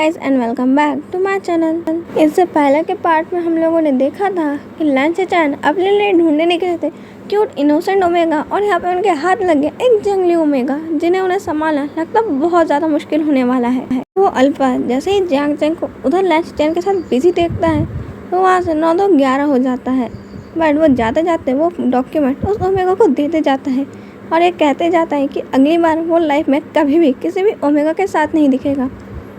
Guys and welcome back to my channel. इससे पहले के पार्ट में हम लोगों ने देखा था कि लैंस चैन अपने लिए ढूंढने निकले थे क्यूट इनोसेंट ओमेगा और यहाँ पे उनके हाथ लग गया एक जंगली ओमेगा जिन्हें उन्हें संभालना लगता बहुत ज़्यादा मुश्किल होने वाला है। वो अल्फा जैसे ही जियांग चैंग को उधर लैंस चैन के साथ बिजी देखता है तो वहाँ से 9-11 हो जाता है। बट वो जाते जाते वो डॉक्यूमेंट उस ओमेगा को देते जाता है और ये कहते जाता है कि अगली बार वो लाइफ में कभी भी किसी भी ओमेगा के साथ नहीं दिखेगा।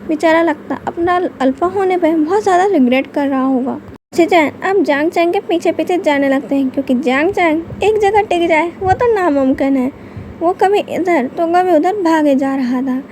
बेचारा लगता अपना अल्फा होने पे बहुत ज़्यादा रिग्रेट कर रहा होगा। चैन अब जियांग चैंग के पीछे पीछे जाने लगते हैं क्योंकि जियांग चैंग एक जगह टिक जाए वो तो नामुमकिन है। वो कभी इधर तो कभी उधर भागे जा रहा था।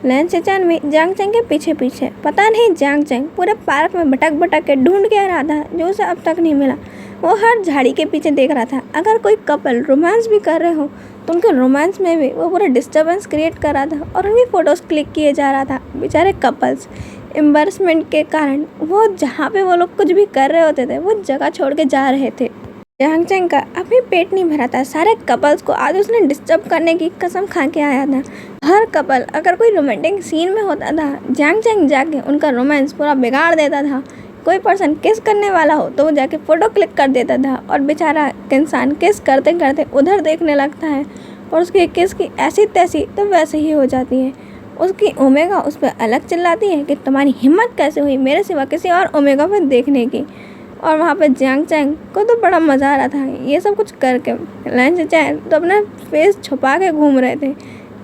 लैंस चैन भी जियांग चैंग के पीछे पीछे। पता नहीं जियांग चैंग पूरे पार्क में भटक भटक के ढूंढ के आ रहा था जो उसे अब तक नहीं मिला। वो हर झाड़ी के पीछे देख रहा था अगर कोई कपल रोमांस भी कर रहे हो तो उनके रोमांस में भी वो पूरा डिस्टर्बेंस क्रिएट कर रहा था और उनकी फ़ोटोज़ क्लिक किए जा रहा था। बेचारे कपल्स एम्बैरसमेंट के कारण वो जहाँ पे वो लोग कुछ भी कर रहे होते थे वो जगह छोड़ के जा रहे थे। जियांग चैंग का अभी पेट नहीं भरा था। सारे कपल्स को आज उसने डिस्टर्ब करने की कसम खा के आया था। हर कपल अगर कोई रोमांटिक सीन में होता था जियांग चैंग जाके उनका रोमांस पूरा बिगाड़ देता था। कोई पर्सन किस करने वाला हो तो वो जाके फ़ोटो क्लिक कर देता था और बेचारा इंसान किस करते करते उधर देखने लगता है और उसकी किस की ऐसी तैसी तो वैसे ही हो जाती है। उसकी ओमेगा उस पर अलग चिल्लाती है कि तुम्हारी हिम्मत कैसे हुई मेरे सिवा किसी और ओमेगा पर देखने की। और वहाँ पर जियांग चैंग को तो बड़ा मज़ा आ रहा था ये सब कुछ करके। लैंस चैन तो अपना फेस छुपा के घूम रहे थे।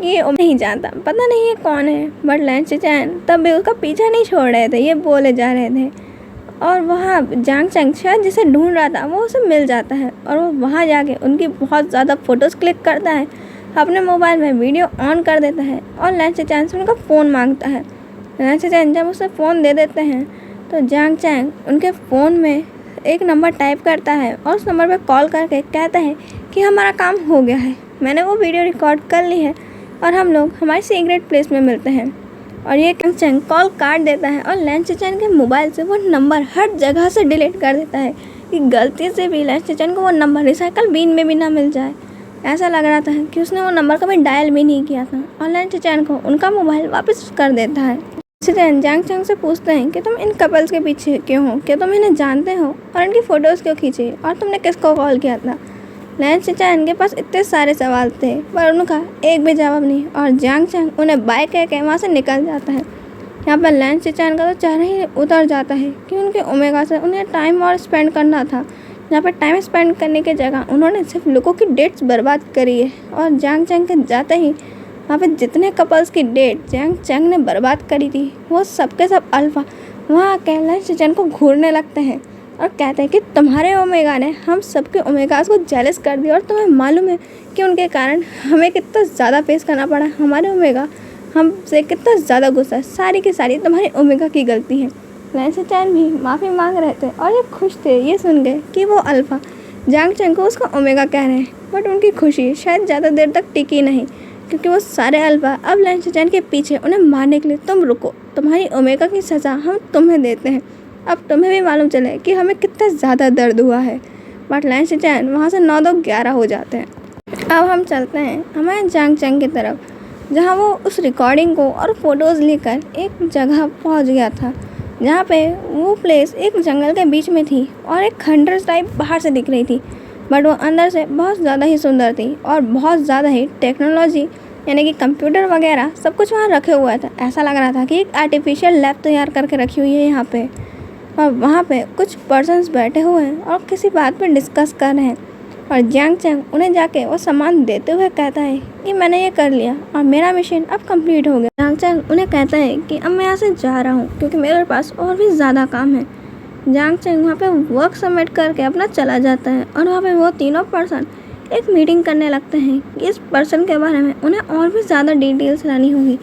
ये नहीं जानता पता नहीं ये कौन है बट लैंस चैन तब भी उसका पीछा नहीं छोड़ रहे थे। ये बोले जा रहे थे और वहाँ जियांग चैंग शायद जिसे ढूंढ रहा था वो उसे मिल जाता है और वो वहाँ जाके उनकी बहुत ज़्यादा फ़ोटोज़ क्लिक करता है। अपने मोबाइल में वीडियो ऑन कर देता है और लैंस चैन से उनका फ़ोन मांगता है। लैंस चैन जब उसे फ़ोन दे देते हैं तो जियांग चैंग उनके फ़ोन में एक नंबर टाइप करता है और उस नंबर पर कॉल करके कहता है कि हमारा काम हो गया है, मैंने वो वीडियो रिकॉर्ड कर ली है और हम लोग हमारी सीक्रेट प्लेस में मिलते हैं। और ये जियांग चैंग कॉल काट देता है और लैंस चैन के मोबाइल से वो नंबर हर जगह से डिलीट कर देता है कि गलती से भी लैंस चैन को वो नंबर रिसाइकल बिन में भी ना मिल जाए। ऐसा लग रहा था कि उसने वो नंबर कभी डायल भी नहीं किया था और लैंस चैन को उनका मोबाइल वापस कर देता है। जियांग चैंग से पूछते हैं कि तुम इन कपल्स के पीछे क्यों हो, क्या तुम इन्हें जानते हो और इनकी फ़ोटोज़ क्यों खींची और तुमने किसको कॉल किया था। लैंस चैन के पास इतने सारे सवाल थे पर उनका एक भी जवाब नहीं और जियांग चैंग उन्हें बाय कह के वहाँ से निकल जाता है। यहाँ पर लैंस चैन का तो चेहरा ही उतर जाता है कि उनके ओमेगा से उन्हें टाइम और स्पेंड करना था। यहाँ पर टाइम स्पेंड करने की जगह उन्होंने सिर्फ लोगों की डेट्स बर्बाद करी है और जियांग चैंग के जाते ही वहाँ पे जितने कपल्स की डेट जियांग चैंग ने बर्बाद करी थी वो सब के सब अल्फा वहाँ आके लैंस चैन को घूरने लगते हैं और कहते हैं कि तुम्हारे ओमेगा ने हम सबके ओमेगास को जेलस कर दिया और तुम्हें मालूम है कि उनके कारण हमें कितना ज़्यादा फेस करना पड़ा। हमारे ओमेगा हमसे कितना ज़्यादा गुस्सा है, सारी की सारी तुम्हारे ओमेगा की गलती है। लैंस चैन भी माफ़ी मांग रहे थे और ये खुश थे ये सुन गए कि वो अल्फा जियांग चैंग को उसका ओमेगा कह रहे हैं। बट उनकी खुशी शायद ज़्यादा देर तक टिकी नहीं क्योंकि वो सारे अल्फा अब लैंस चैन के पीछे उन्हें मारने के लिए तुम रुको, तुम्हारी ओमेगा की सज़ा हम तुम्हें देते हैं, अब तुम्हें भी मालूम चले कि हमें कितना ज़्यादा दर्द हुआ है। बट लैंस चैन वहाँ से 9-11 हो जाते हैं। अब हम चलते हैं हमारे जियांग चैंग की तरफ जहाँ वो उस रिकॉर्डिंग को और फोटोज़ लेकर एक जगह पहुँच गया था जहाँ पे वो प्लेस एक जंगल के बीच में थी और एक खंडर टाइप बाहर से दिख रही थी बट वो अंदर से बहुत ज़्यादा ही सुंदर थी और बहुत ज़्यादा ही टेक्नोलॉजी यानी कि कंप्यूटर वगैरह सब कुछ वहाँ रखे हुआ था। ऐसा लग रहा था कि एक आर्टिफिशियल लैब तैयार करके रखी हुई है यहाँ पे और वहाँ पे कुछ पर्सन्स बैठे हुए हैं और किसी बात पे डिस्कस कर रहे हैं। और जियांग चैंग उन्हें जाके वो सामान देते हुए कहता है कि मैंने ये कर लिया और मेरा मिशन अब कंप्लीट हो गया। जियांग चैंग उन्हें कहता है कि अब मैं यहाँ से जा रहा हूँ क्योंकि मेरे पास और भी ज़्यादा काम है। जियांग चैंग वहाँ पे वर्क सबमिट करके अपना चला जाता है और वहाँ पे वो तीनों पर्सन एक मीटिंग करने लगते हैं कि इस पर्सन के बारे में उन्हें और भी ज़्यादा डिटेल्स लानी होगी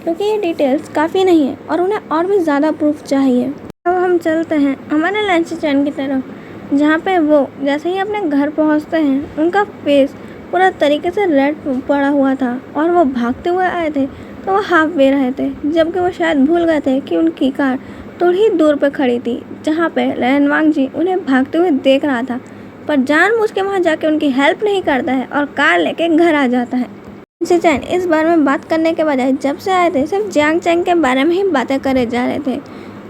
क्योंकि ये डिटेल्स काफ़ी नहीं है और उन्हें और भी ज़्यादा प्रूफ चाहिए। अब हम चलते हैं हमारे लैंस चैन की तरफ जहाँ पे वो जैसे ही अपने घर पहुँचते हैं उनका फेस पूरा तरीके से रेड पड़ा हुआ था और वो भागते हुए आए थे तो वो हाफ वे रहे थे जबकि वो शायद भूल गए थे कि उनकी कार थोड़ी ही दूर पे खड़ी थी जहाँ पे लैनवांग जी उन्हें भागते हुए देख रहा था पर जानबूझ के वहाँ जाके उनकी हेल्प नहीं करता है और कार लेके घर आ जाता है। शिनचैन इस बारे में बात करने के बजाय जब से आए थे सिर्फ जियांग चैंग के बारे में ही बातें करे जा रहे थे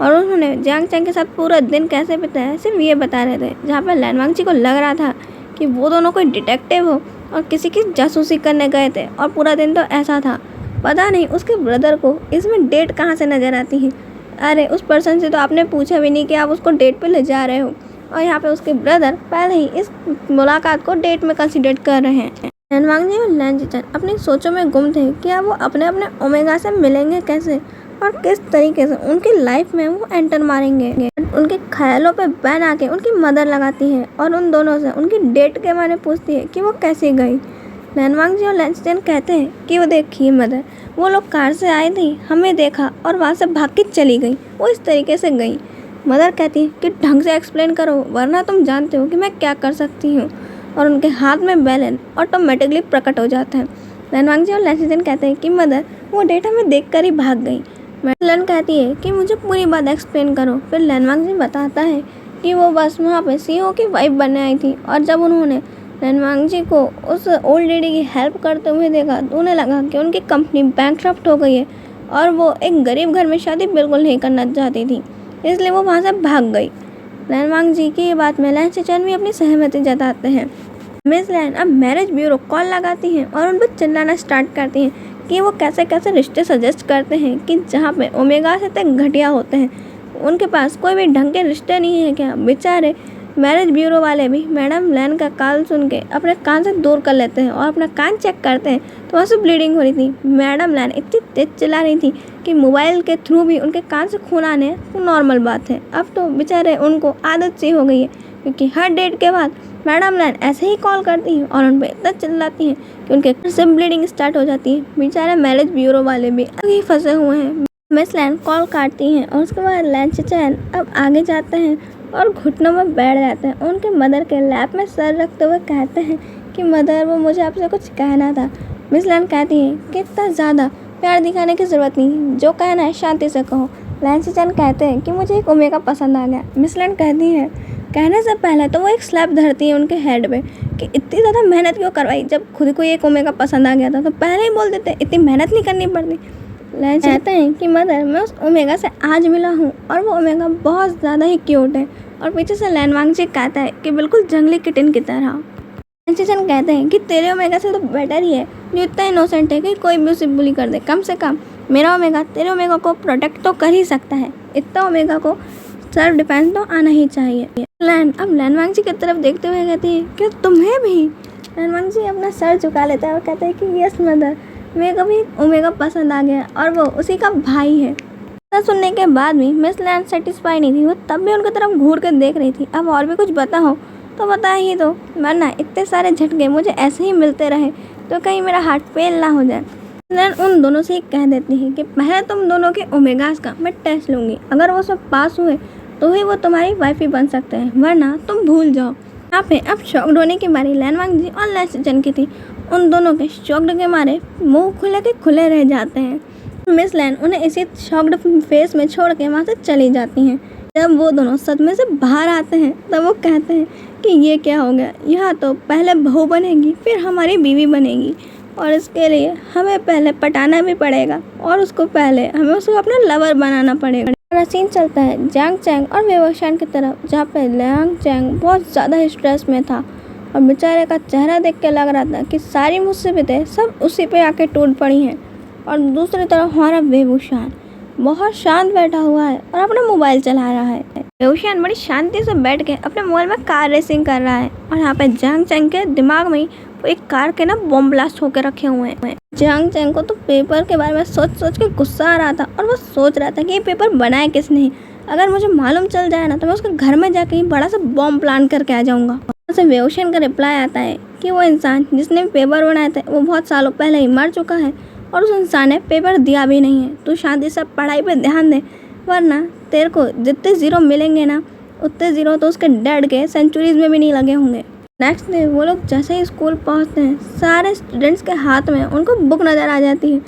और उन्होंने जियांग चैंग के साथ पूरा दिन कैसे बिताया सिर्फ ये बता रहे थे। जहाँ पर लैनवांग जी को लग रहा था कि वो दोनों कोई डिटेक्टिव हो और किसी की जासूसी करने गए थे और पूरा दिन तो ऐसा था। पता नहीं उसके ब्रदर को इसमें डेट कहाँ से नज़र आती है। अरे उस पर्सन से तो आपने पूछा भी नहीं कि आप उसको डेट पे ले जा रहे हो और यहाँ पे उसके ब्रदर पहले ही इस मुलाकात को डेट में कंसिडर कर रहे हैं। लैनवांग जी और लैन जीचन अपनी सोचों में गुम थे कि अब वो अपने अपने ओमेगा से मिलेंगे कैसे और किस तरीके से उनकी लाइफ में वो एंटर मारेंगे। उनके ख्यालों पे बैन आके उनकी मदर लगाती है और उन दोनों से उनकी डेट के बारे में पूछती है कि वो कैसे गई। लैनवांग जी और लैन जीचन कहते हैं कि वो देखिए मदर, वो लोग कार से आई थी, हमें देखा और वहाँ से भाग के चली गई, वो इस तरीके से गई। मदर कहती है कि ढंग से एक्सप्लेन करो वरना तुम जानते हो कि मैं क्या कर सकती हूँ और उनके हाथ में बैलेंस ऑटोमेटिकली प्रकट हो जाता है। लैनवांग जी और लैन जीचन कहते हैं कि मदर, वो डेट हमें देखकर ही भाग गई। लैन कहती है कि मुझे पूरी बात एक्सप्लेन करो। फिर लैनवांग जी बताता है कि वो बस वहाँ पे सीईओ की वाइफ बनने आई थी और जब उन्होंने लैनवांग जी को उस ओल्ड लेडी की हेल्प करते हुए देखा तो उन्हें लगा कि उनकी कंपनी बैंकक्रप्ट हो गई है और वो एक गरीब घर में शादी बिल्कुल नहीं करना चाहती थी, इसलिए वो वहाँ से भाग गई। लैनवांग जी की ये बात में लैन जीचन भी अपनी सहमति जताते हैं। मिस लैन अब मैरिज ब्यूरो कॉल लगाती हैं और उन पर चिल्लाना स्टार्ट करती हैं कि वो कैसे कैसे रिश्ते सजेस्ट करते हैं कि जहाँ पे ओमेगा से तक घटिया होते हैं, उनके पास कोई भी ढंग के रिश्ते नहीं है क्या। बेचारे मैरिज ब्यूरो वाले भी मैडम लैन का कॉल सुन के अपने कान से दूर कर लेते हैं और अपना कान चेक करते हैं तो वहाँ से ब्लीडिंग हो रही थी। मैडम लैन इतनी तेज चिल्ला रही थी कि मोबाइल के थ्रू भी उनके कान से खून आने नॉर्मल बात है। अब तो बेचारे उनको आदत सी हो गई है क्योंकि हर डेट के बाद मैडम लैन ऐसे ही कॉल करती हैं और उन पर इतना चिल्लाती हैं कि उनके घर से ब्लीडिंग स्टार्ट हो जाती है। बेचारे मैरिज ब्यूरो वाले भी आगे फंसे हुए हैं। मिस लैन कॉल काटती हैं और उसके बाद लैन जीचन अब आगे जाते हैं और घुटनों में बैठ जाते हैं। उनके मदर के लैप में सर रखते हुए कहते हैं कि मदर, वो मुझे आपसे कुछ कहना था। मिस लैन कहती हैं कि इतना ज़्यादा प्यार दिखाने की ज़रूरत नहीं, जो कहना है शांति से कहो। लैन जीचन कहते हैं कि मुझे एक ओमेगा पसंद आ गया। मिस लैन कहती है कहने से पहले तो वो एक स्लैप धरती है उनके हेड पे कि इतनी ज़्यादा मेहनत क्यों करवाई, जब खुद को एक ओमेगा पसंद आ गया था तो पहले ही बोल देते, इतनी मेहनत नहीं करनी पड़ती। लैन कहते हैं कि मदर, मैं उस ओमेगा से आज मिला हूँ और वो ओमेगा बहुत ज़्यादा ही क्यूट है। और पीछे से लैनवांग जी कहता है कि बिल्कुल जंगली किटन की तरह। लैन जीचन कहते हैं कि तेरे ओमेगा से तो बेटर ही है, जो इतना इनोसेंट है कि कोई भी उसे बुली कर दे। कम से कम मेरा ओमेगा तेरे ओमेगा को प्रोटेक्ट तो कर ही सकता है, इतना ओमेगा को सेल्फ डिफेंस तो आना ही चाहिए। लैन अब लैनवांग जी की तरफ देखते हुए कहती है कि तुम्हें भी। लैनवांग जी अपना सर झुका लेता है और कहते हैं कि यस मदर, मेरे को भी ओमेगा पसंद आ गया और वो उसी का भाई है। सुनने के बाद भी मिस लैन सेटिस्फाई नहीं थी, वो तब भी उनकी तरफ घूर कर देख रही थी। अब और भी कुछ बता हो तो बता ही दो, वरना इतने सारे झटके मुझे ऐसे ही मिलते रहे तो कहीं मेरा हार्ट फेल ना हो जाए। लैन उन दोनों से ही कह देती है कि पहले तुम दोनों के ओमेगास का मैं टेस्ट लूँगी, अगर वो सब पास हुए तो ही वो तुम्हारी वाइफ ही बन सकते हैं, वरना तुम भूल जाओ। यहाँ पे अब शॉक्ड होने की बारी लैनवांग जी और लैन जीचन की थी। उन दोनों के शॉक्ड के मारे मुँह खुले के खुले रह जाते हैं। मिस लैन उन्हें इसी शॉक्ड फेस में छोड़ के वहाँ से चली जाती हैं। जब वो दोनों सदमे से बाहर आते हैं तब वो कहते हैं कि ये क्या हो गया, यहाँ तो पहले बहू बनेगी फिर हमारी बीवी बनेगी और इसके लिए हमें पहले पटाना भी पड़ेगा और उसको पहले हमें उसको अपना लवर बनाना पड़ेगा। और सीन चलता है जियांग चैंग और वेवोशान की तरफ, जहाँ पे लियांग चैंग बहुत ज़्यादा स्ट्रेस में था और बेचारे का चेहरा देख के लग रहा था कि सारी मुसीबतें सब उसी पे आके टूट पड़ी हैं। और दूसरी तरफ हमारा वेवोशान बहुत शांत बैठा हुआ है और अपना मोबाइल चला रहा है। वेवोशान बड़ी शांति से बैठ के अपने मोबाइल में कार रेसिंग कर रहा है और यहाँ पे जियांग चैंग के दिमाग में वो एक कार के ना बॉम्ब ब्लास्ट होकर रखे हुए हैं। जियांग चैंग को तो पेपर के बारे में सोच सोच के गुस्सा आ रहा था और वो सोच रहा था कि ये पेपर बनाया किसने, अगर मुझे मालूम चल जाए ना तो मैं उसके घर में जाके ही बड़ा सा बॉम्ब प्लान करके आ जाऊंगा। वैसे वेवोशान का रिप्लाई आता है कि वो इंसान जिसने पेपर बनाए थे वो बहुत सालों पहले ही मर चुका है और उस इंसान ने पेपर दिया भी नहीं है। तू शांति से पढ़ाई पे ध्यान दे, वरना तेरे को जितने ज़ीरो मिलेंगे ना उतने ज़ीरो तो उसके डैड के सेंचुरीज में भी नहीं लगे होंगे। नेक्स्ट डे वो लोग जैसे ही स्कूल पहुंचते हैं सारे स्टूडेंट्स के हाथ में उनको बुक नज़र आ जाती है।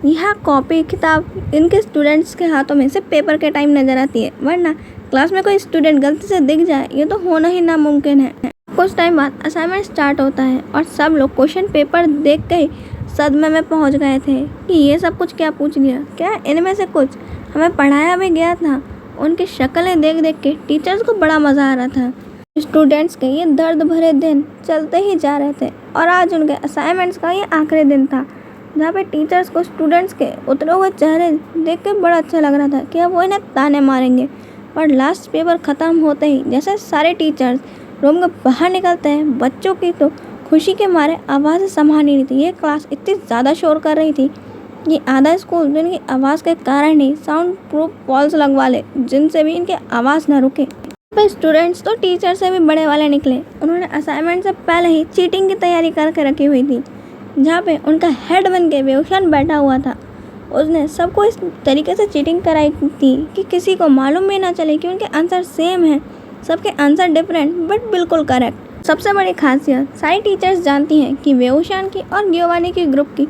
यहाँ कॉपी किताब इनके स्टूडेंट्स के हाथों में सिर्फ पेपर के टाइम नज़र आती है, वरना क्लास में कोई स्टूडेंट गलती से दिख जाए ये तो होना ही नामुमकिन है। कुछ टाइम बाद असाइनमेंट स्टार्ट होता है और सब लोग क्वेश्चन पेपर देख के ही सदमे में पहुंच गए थे कि ये सब कुछ क्या पूछ लिया, क्या इनमें से कुछ हमें पढ़ाया भी गया था। उनकी शक्लें देख देख के टीचर्स को बड़ा मज़ा आ रहा था। स्टूडेंट्स के ये दर्द भरे दिन चलते ही जा रहे थे और आज उनके असाइनमेंट्स का ये आखिरी दिन था, जहाँ पे टीचर्स को स्टूडेंट्स के उतरे हुए चेहरे देख के बड़ा अच्छा लग रहा था कि अब वो इन्हें ताने मारेंगे। और लास्ट पेपर ख़त्म होते ही जैसे सारे टीचर्स रूम के बाहर निकलते हैं, बच्चों की तो खुशी के मारे आवाज़ें संभाल नहीं रही थी। ये क्लास इतनी ज़्यादा शोर कर रही थी कि आधा स्कूल जो इनकी आवाज़ के कारण ही साउंड प्रूफ वॉल्स लगवा ले, जिनसे भी इनकी आवाज़ ना रुके। स्टूडेंट्स तो टीचर से भी बड़े वाले निकले। उन्होंने असाइनमेंट से पहले ही चीटिंग की तैयारी करके रखी हुई थी, जहाँ पे उनका हेड बन के बेहुशान बैठा हुआ था। उसने सबको इस तरीके से चीटिंग कराई थी कि किसी को मालूम भी ना चले कि उनके आंसर सेम हैं। सबके आंसर डिफरेंट बट बिल्कुल करेक्ट। सबसे बड़ी खासियत, सारी टीचर्स जानती हैं कि बेहुशान की और गियोवानी की ग्रुप की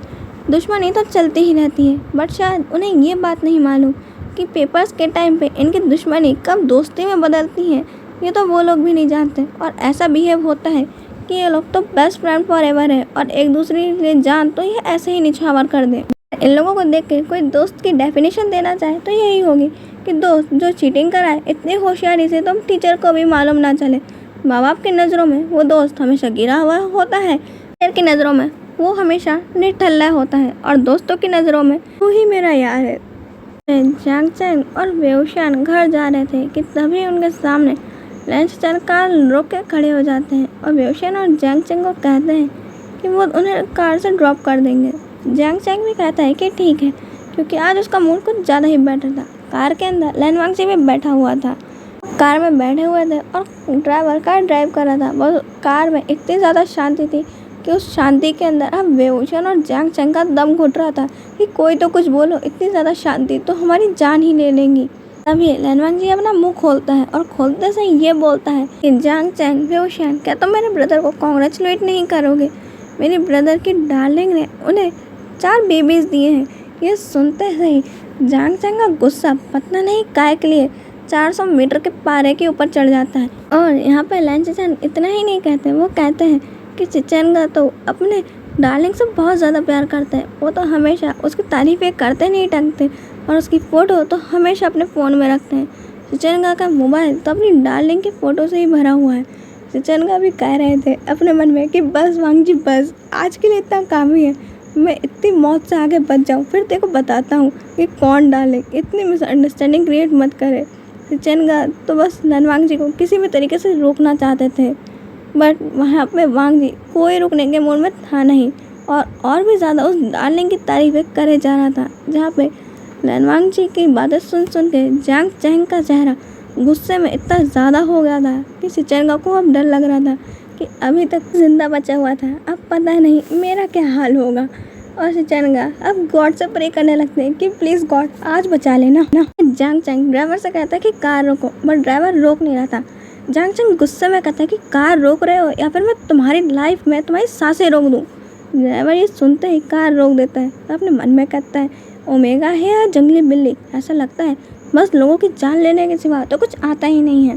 दुश्मनी तो चलती ही रहती है, बट शायद उन्हें ये बात नहीं मालूम कि पेपर्स के टाइम पे इनकी दुश्मनी कब दोस्ती में बदलती है। ये तो वो लोग भी नहीं जानते और ऐसा बिहेव होता है कि ये लोग तो बेस्ट फ्रेंड फॉर एवर है और एक दूसरे के लिए जान तो ये ऐसे ही निछावर कर दे। इन लोगों को देख के कोई दोस्त की डेफिनेशन देना चाहे तो यही होगी कि दोस्त जो चीटिंग कराए इतनी होशियारी से तो टीचर को भी मालूम ना चले। माँ बाप की नज़रों में वो दोस्त हमेशा गिरा हुआ होता है, टीचर की नज़रों में वो हमेशा निठल्ला होता है और दोस्तों की नज़रों में वो ही मेरा यार है। जांग चैंग और बेहुशान घर जा रहे थे कि तभी उनके सामने लंच चल कार रोक के खड़े हो जाते हैं और बेहुशान और जांग चैंग को कहते हैं कि वो उन्हें कार से ड्रॉप कर देंगे। जांग चैंग भी कहता है कि ठीक है, क्योंकि आज उसका मूड कुछ ज़्यादा ही बेटर था। कार के अंदर लैनवांग जी भी बैठा हुआ था। कार में बैठे हुए थे और ड्राइवर कार ड्राइव कर रहा था। वो कार में इतनी ज़्यादा शांति थी कि उस शांति के अंदर अब बेहुशान और जांग चैंग का दम घुट रहा था कि कोई तो कुछ बोलो, इतनी ज़्यादा शांति तो हमारी जान ही ले लेंगी। तभी लैनवांग जी अपना मुंह खोलता है और खोलते से ये बोलता है कि जांग चैंग, बेहुशान, क्या तुम मेरे ब्रदर को कॉन्ग्रेचुलेट नहीं करोगे? मेरे ब्रदर की डार्लिंग ने उन्हें 4 बेबीज़ दिए हैं। ये सुनते ही जांग चैंग का गुस्सा पता नहीं काय के लिए 400 मीटर के पारे के ऊपर चढ़ जाता है। और यहाँ पे लैन चैन इतना ही नहीं कहते, वो कहते हैं कि चिचेंगा तो अपने डार्लिंग से बहुत ज़्यादा प्यार करते हैं। वो तो हमेशा उसकी तारीफ़ें करते नहीं टंगते और उसकी फ़ोटो तो हमेशा अपने फ़ोन में रखते हैं। चिचेंगा का मोबाइल तो अपनी डार्लिंग की फ़ोटो से ही भरा हुआ है। चिचेंगा भी कह रहे थे अपने मन में कि बस वांग जी बस, आज के लिए इतना काफ़ी है। मैं इतनी मौत से आगे बच जाऊँ, फिर तेरे को बताता हूँ कि कौन डार्लिंग। इतनी मिसअंडरस्टैंडिंग क्रिएट मत करे। चिचेंगा तो बस लैनवांग जी को किसी भी तरीके से रोकना चाहते थे, बट वहाँ पे वांग जी कोई रुकने के मूड में था नहीं और भी ज़्यादा उस डार्लिंग की तारीफ़ें करे जा रहा था। जहाँ पे लैनवांग जी की बातें सुन सुन के जांग चैंग का चेहरा गुस्से में इतना ज़्यादा हो गया था कि चिचेंगा को अब डर लग रहा था कि अभी तक ज़िंदा बचा हुआ था, अब पता नहीं मेरा क्या हाल होगा। और चिचेंगा अब गॉड से प्रे करने लगते हैं कि प्लीज़ गॉड आज बचा लेना ना। जांग चैंग ड्राइवर से कहता है कि कार रोको, बट ड्राइवर रोक नहीं रहा था। जांग चैंग गुस्से में कहता है कि कार रोक रहे हो या फिर मैं तुम्हारी लाइफ में तुम्हारी सांसें रोक दूँ। ड्राइवर ये सुनते ही कार रोक देता है और अपने मन में कहता है ओमेगा है या जंगली बिल्ली, ऐसा लगता है बस लोगों की जान लेने के सिवा तो कुछ आता ही नहीं है।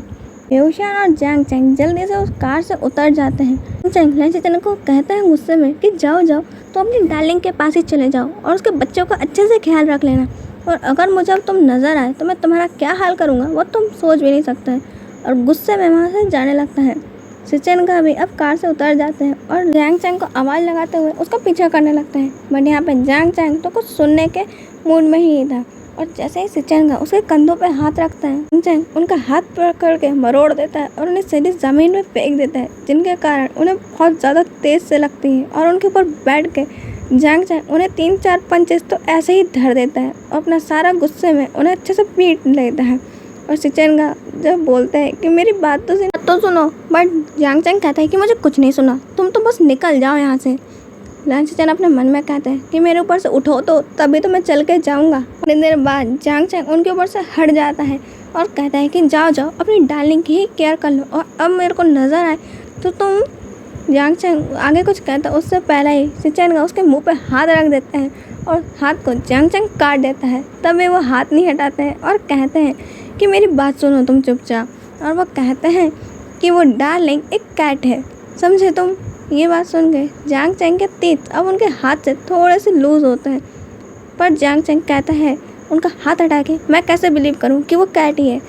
बेहुशान और जांग चैंग जल्दी से उस कार से उतर जाते हैं। चैंग लैन चैन को कहता है गुस्से में कि जाओ जाओ तो अपनी डार्लिंग के पास ही चले जाओ और उसके बच्चों का अच्छे से ख्याल रख लेना, और अगर मुझे अब तुम नज़र आए तो मैं तुम्हारा क्या हाल करूँगा वो तुम सोच भी नहीं सकते हैं। और गुस्से में वहाँ से जाने लगता है। चिचेंगा भी अब कार से उतर जाते हैं और जांग चैंग को आवाज़ लगाते हुए उसका पीछा करने लगता है। बट यहाँ पे जांग चैंग तो कुछ सुनने के मूड में ही था और जैसे ही चिचेंगा उसके कंधों पे हाथ रखता है, जांग चैंग उनका हाथ पकड़ के मरोड़ देता है और उन्हें सीधे ज़मीन में फेंक देता है, जिनके कारण उन्हें बहुत ज़्यादा तेज़ से लगती है। और उनके ऊपर बैठ के जांग चैंग उन्हें 3-4 पंचेस तो ऐसे ही धर देता है और अपना सारा गुस्से में उन्हें अच्छे से पीट लेता है। और चिचेंगा जब बोलते हैं कि मेरी बात तो सुनो, बट जांग चैंग कहता है कि मुझे कुछ नहीं सुना, तुम तो बस निकल जाओ यहाँ से। लैन चैन अपने मन में कहते हैं कि मेरे ऊपर से उठो तो तभी तो मैं चल के जाऊँगा। थोड़ी देर बाद जांग चैंग उनके ऊपर से हट जाता है और कहता है कि जाओ जाओ अपनी डार्लिंग की ही केयर कर लो, और अब मेरे को नज़र आए तो तुम। जांग चैंग आगे कुछ कहता है उससे पहले ही चिचेंगा उसके मुँह पर हाथ रख देते हैं और हाथ को जांग चैंग काट देता है। तभी वो हाथ नहीं हटाते हैं और कहते हैं कि मेरी बात सुनो तुम चुपचाप। और वो कहते हैं कि वो डार्लिंग एक कैट है, समझे तुम। ये बात सुन के जांग चैंग के तीत अब उनके हाथ से थोड़े से लूज होते हैं, पर जांग चैंग कहता है उनका हाथ हटा के, मैं कैसे बिलीव करूं कि वो कैट ही है।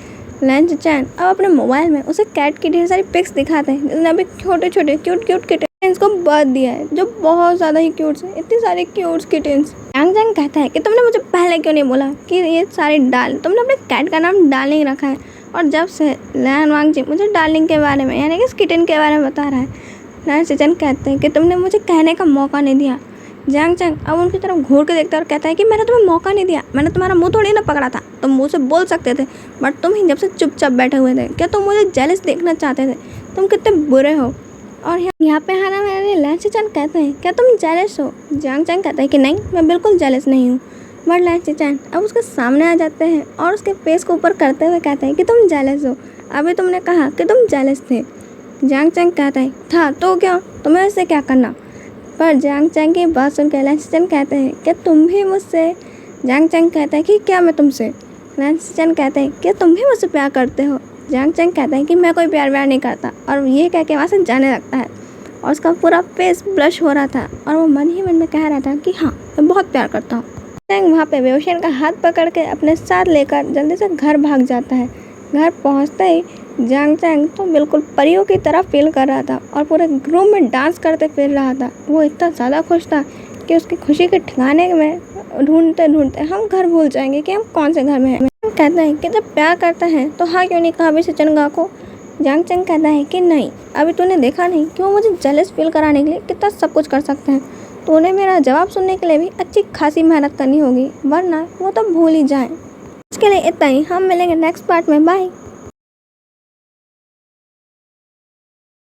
लैन चैन अब अपने मोबाइल में उसे कैट की ढेर सारी पिक्स दिखाते हैं जिसने अभी छोटे छोटे क्यूट क्यूट किटेन्स को बर्थ दिया है, जो बहुत ज़्यादा ही क्यूट है। इतनी सारी क्यूट किटेन्स। जांग चैंग कहता है कि तुमने मुझे पहले क्यों नहीं बोला कि ये सारे तुमने अपने कैट का नाम डार्लिंग रखा है, और जब से लैन वांग जी मुझे डार्लिंग के बारे में यानी कि इस किटन के बारे में बता रहा है, लैन चैन कहते हैं कि तुमने मुझे कहने का मौका नहीं दिया। जांग चैंग अब उनकी तरफ घूर के देखता है और कहता है कि मैंने तुम्हें मौका नहीं दिया, मैंने तुम्हारा मुंह थोड़ी ना पकड़ा था, तुम मुंह से बोल सकते थे, बट तुम ही जब से चुपचाप बैठे हुए थे। क्या तुम मुझे जेलस देखना चाहते थे? तुम कितने बुरे हो। और यहाँ पे हाना मैंने लैन चैन कहते हैं क्या तुम जेलस हो? जांग चैंग कहता है कि नहीं, मैं बिल्कुल जेलस नहीं हूँ। बट लैन चैन अब उसके सामने आ जाते हैं और उसके फेस को ऊपर करते हुए कहते हैं कि तुम जेलस हो, अभी तुमने कहा कि तुम जेलस थे। जांग चैंग कहता है था तो क्या, तुम्हें इससे क्या करना? पर जांग चैंग की बात सुन के लैन चैन कहते हैं कि तुम भी मुझसे। जांग चैंग कहता है कि क्या मैं तुमसे? लैन चैन कहते हैं कि तुम भी मुझसे प्यार करते हो। जांग चैंग कहता है कि मैं कोई प्यार नहीं करता, और ये कह के वहाँ से जाने लगता है। और उसका पूरा फेस ब्लश हो रहा था और वो मन ही मन में कह रहा था कि हाँ मैं बहुत प्यार करता हूँ। चैंग वहाँ पे बेओशन का हाथ पकड़ के अपने साथ लेकर जल्दी से घर भाग जाता है। घर पहुँचते ही जांग चैंग तो बिल्कुल परियों की तरह फील कर रहा था और पूरे रूम में डांस करते फिर रहा था। वो इतना ज़्यादा खुश था कि उसकी खुशी के ठिकाने में ढूंढते ढूंढते हम घर भूल जाएंगे कि हम कौन से घर में हैं। कहता है कि जब प्यार करता है तो हाँ क्यों नहीं कहा अभी सचनगा को। जांग चैंग कहता है कि नहीं, अभी तूने देखा नहीं कि वो मुझे जेलस फील कराने के लिए कितना सब कुछ कर सकते हैं। तो उन्हें मेरा जवाब सुनने के लिए भी अच्छी खासी मेहनत करनी होगी, वरना वो तो भूल ही जाए। इसके लिए इतना ही, हम मिलेंगे नेक्स्ट पार्ट में। बाय।